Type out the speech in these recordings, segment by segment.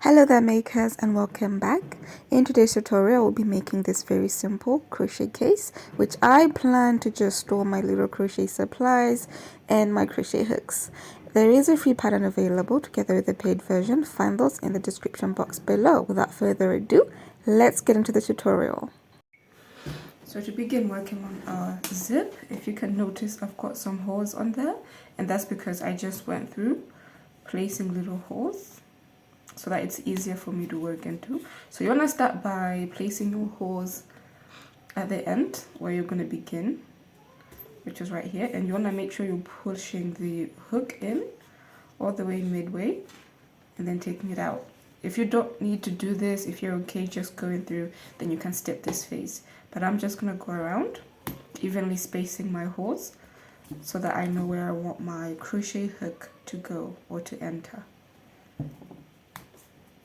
Hello there makers, and welcome back. In today's tutorial, we'll be making this very simple crochet case, which I plan to just store my little crochet supplies and my crochet hooks. There is a free pattern available together with the paid version. Find those in the description box below. Without further ado, let's get into the tutorial. So to begin working on our zip, if you can notice, I've got some holes on there, and that's because I just went through placing little holes so that it's easier for me to work into. So you want to start by placing your holes at the end where you're going to begin, which is right here, and you want to make sure you're pushing the hook in all the way midway and then taking it out. If you don't need to do this, if you're okay just going through, then you can skip this phase. But I'm just going to go around, evenly spacing my holes so that I know where I want my crochet hook to go or to enter.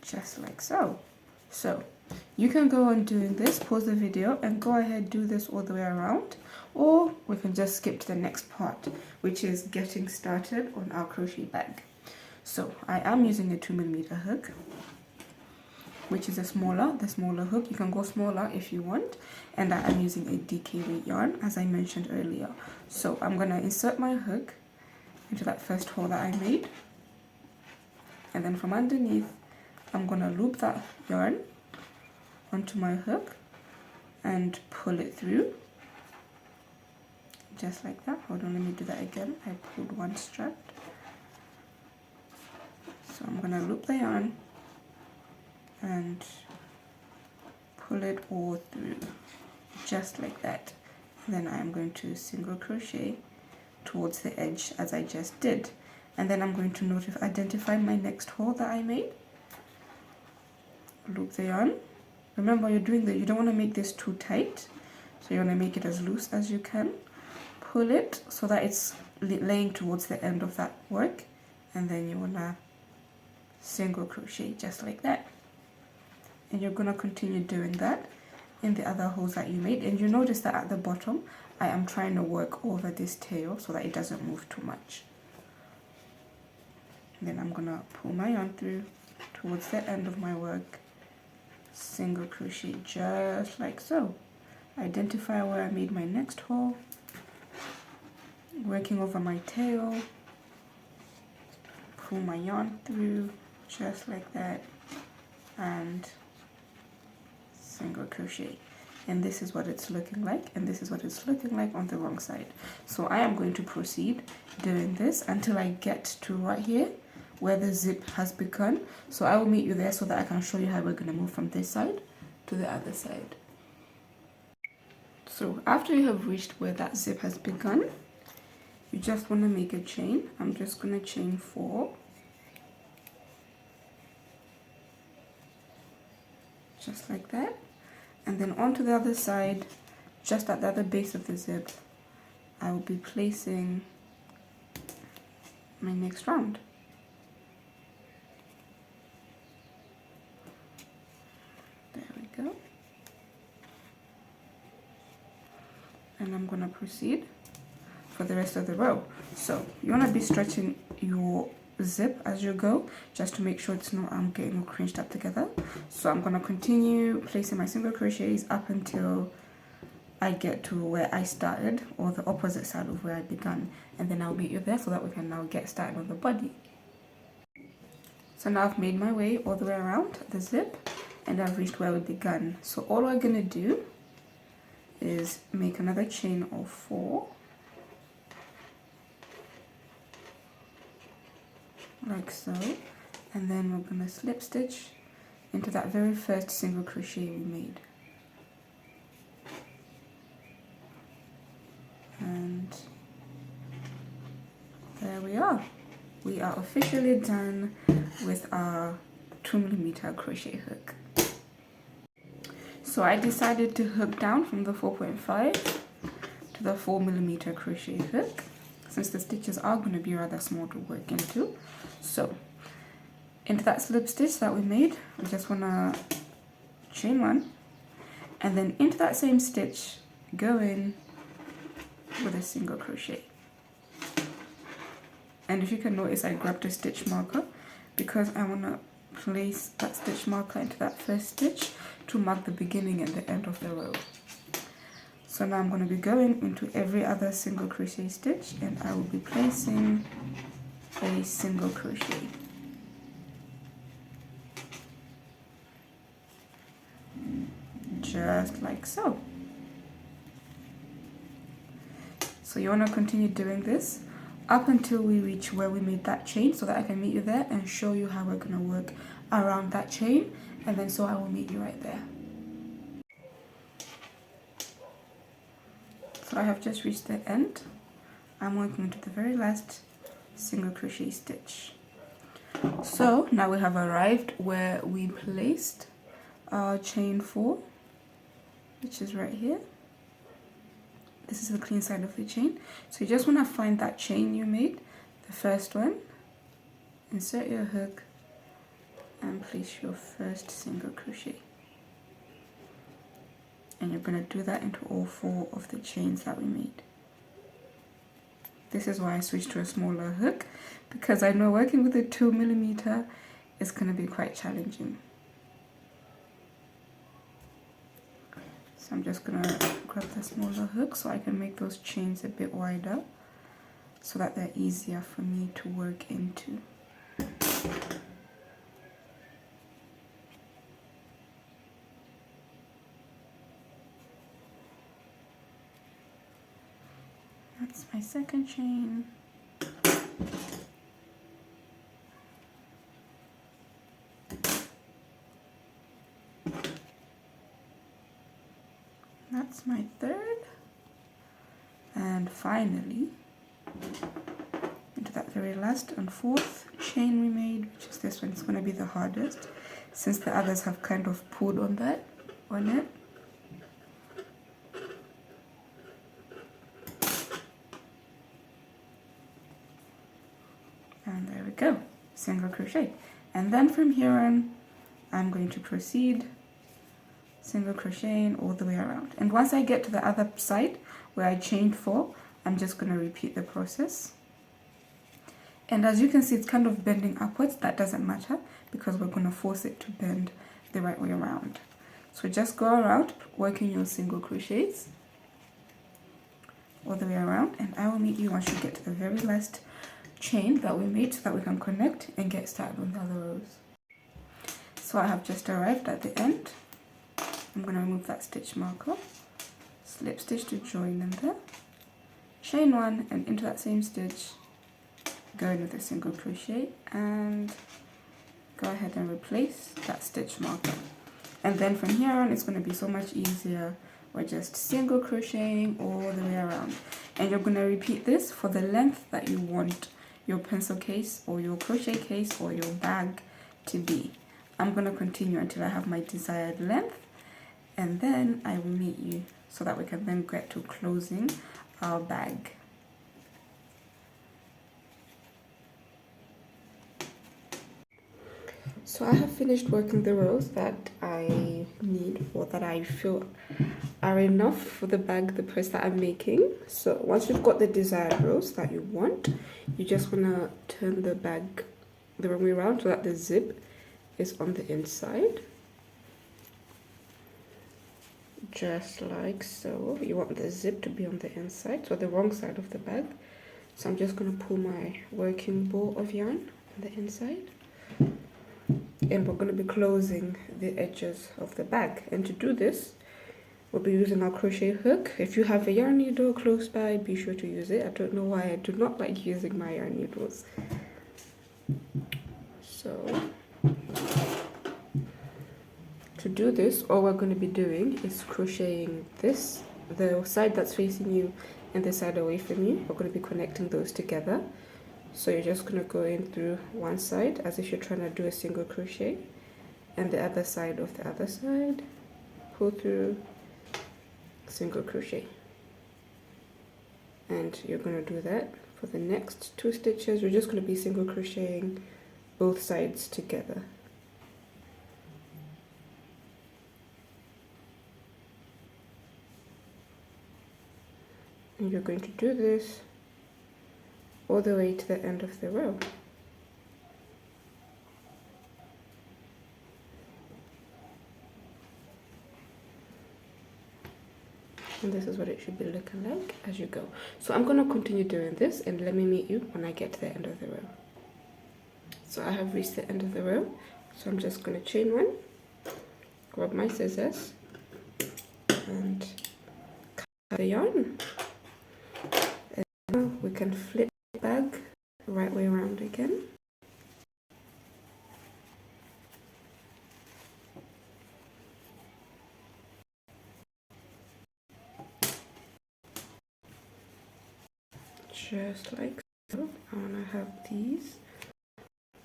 Just like so. So you can go on doing this, pause the video and go ahead, do this all the way around, or we can just skip to the next part, which is getting started on our crochet bag. So I am using a 2mm hook, which is the smaller hook. You can go smaller if you want, and I am using a DK weight yarn, as I mentioned earlier. So I'm going to insert my hook into that first hole that I made, and then from underneath I'm going to loop that yarn onto my hook and pull it through, just like that. Hold on, let me do that again. I pulled one strand. So I'm going to loop the yarn and pull it all through, just like that. And then I am going to single crochet towards the edge as I just did. And then I'm going to identify my next hole that I made. Loop the yarn. Remember, you don't want to make this too tight, so you want to make it as loose as you can. Pull it so that it's laying towards the end of that work, and then you want to single crochet just like that. And you're going to continue doing that in the other holes that you made. And you notice that at the bottom I am trying to work over this tail so that it doesn't move too much. And then I'm going to pull my yarn through towards the end of my work, single crochet just like so. Identify where I made my next hole, working over my tail, pull my yarn through just like that, and single crochet. And this is what it's looking like, and this is what it's looking like on the wrong side. So I am going to proceed doing this until I get to right here where the zip has begun. So I will meet you there so that I can show you how we're going to move from this side to the other side. So after you have reached where that zip has begun, you just want to make a chain. I'm just going to chain 4, just like that. And then onto the other side, just at the other base of the zip, I will be placing my next round. Go. And I'm going to proceed for the rest of the row. So you want to be stretching your zip as you go, just to make sure it's not getting all crunched up together. So I'm going to continue placing my single crochets up until I get to where I started, or the opposite side of where I began, and then I'll meet you there so that we can now get started on the body. So now I've made my way all the way around the zip, and I've reached where we began. So all we're going to do is make another chain of 4, like so, and then we're going to slip stitch into that very first single crochet we made. And there we are. We are officially done with our 2mm crochet hook. So I decided to hook down from the 4.5 to the 4mm crochet hook, since the stitches are going to be rather small to work into. So into that slip stitch that we made, we just want to chain 1, and then into that same stitch go in with a single crochet. And if you can notice, I grabbed a stitch marker because I want to place that stitch marker into that first stitch to mark the beginning and the end of the row. So now I'm going to be going into every other single crochet stitch, and I will be placing a single crochet. Just like so. So you want to continue doing this up until we reach where we made that chain, so that I can meet you there and show you how we're going to work around that chain, and then so I will meet you right there. So I have just reached the end. I'm working into the very last single crochet stitch. So now we have arrived where we placed our chain 4, which is right here. This is the clean side of the chain. So you just want to find that chain you made, the first one, insert your hook and place your first single crochet. And you're going to do that into all 4 of the chains that we made. This is why I switched to a smaller hook, because I know working with a 2mm is going to be quite challenging. So I'm just going to grab the smaller hook so I can make those chains a bit wider so that they're easier for me to work into. That's my second chain. That's my third. And finally, into that very last and 4th chain we made, which is this one. It's going to be the hardest since the others have kind of pulled on it. And there we go, single crochet. And then from here on, I'm going to proceed single crocheting all the way around. And once I get to the other side where I chained 4, I'm just going to repeat the process. And as you can see, it's kind of bending upwards. That doesn't matter because we're going to force it to bend the right way around. So just go around working your single crochets all the way around, and I will meet you once you get to the very last chain that we made so that we can connect and get started on the other rows. So I have just arrived at the end. I'm going to remove that stitch marker, slip stitch to join them there, chain 1, and into that same stitch go in with a single crochet and go ahead and replace that stitch marker. And then from here on, it's going to be so much easier. We're just single crocheting all the way around, and you're going to repeat this for the length that you want your pencil case or your crochet case or your bag to be. I'm going to continue until I have my desired length, and then I will meet you so that we can then get to closing our bag. So I have finished working the rows that I need, or that I feel are enough for the bag, the purse that I'm making. So once you've got the desired rows that you want, you just want to turn the bag the wrong way around so that the zip is on the inside. Just like so. You want the zip to be on the inside, so the wrong side of the bag. So I'm just going to pull my working ball of yarn on the inside. And we're going to be closing the edges of the bag. And to do this, we'll be using our crochet hook. If you have a yarn needle close by, be sure to use it. I don't know why I do not like using my yarn needles. So to do this, all we're going to be doing is crocheting this, the side that's facing you and the side away from you. We're going to be connecting those together. So you're just going to go in through one side as if you're trying to do a single crochet, and the other side of the other side, pull through, single crochet. And you're going to do that for the next 2 stitches. You're just going to be single crocheting both sides together. And you're going to do this all the way to the end of the row. and this is what it should be looking like as you go. So I'm going to continue doing this, and let me meet you when I get to the end of the row. So I have reached the end of the row, so I'm just going to chain one, grab my scissors, and cut the yarn. And now we can flip the bag the right way around again. Just like so. I want to have these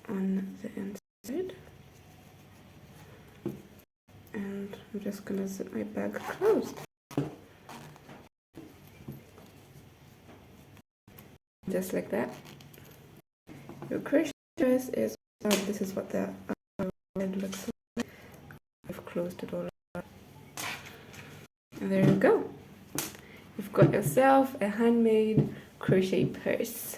on the inside, and I'm just gonna zip my bag closed. Just like that. Your crochet dress is, this is what the end looks like. I've closed it all up. And there you go. You've got yourself a handmade crochet purse.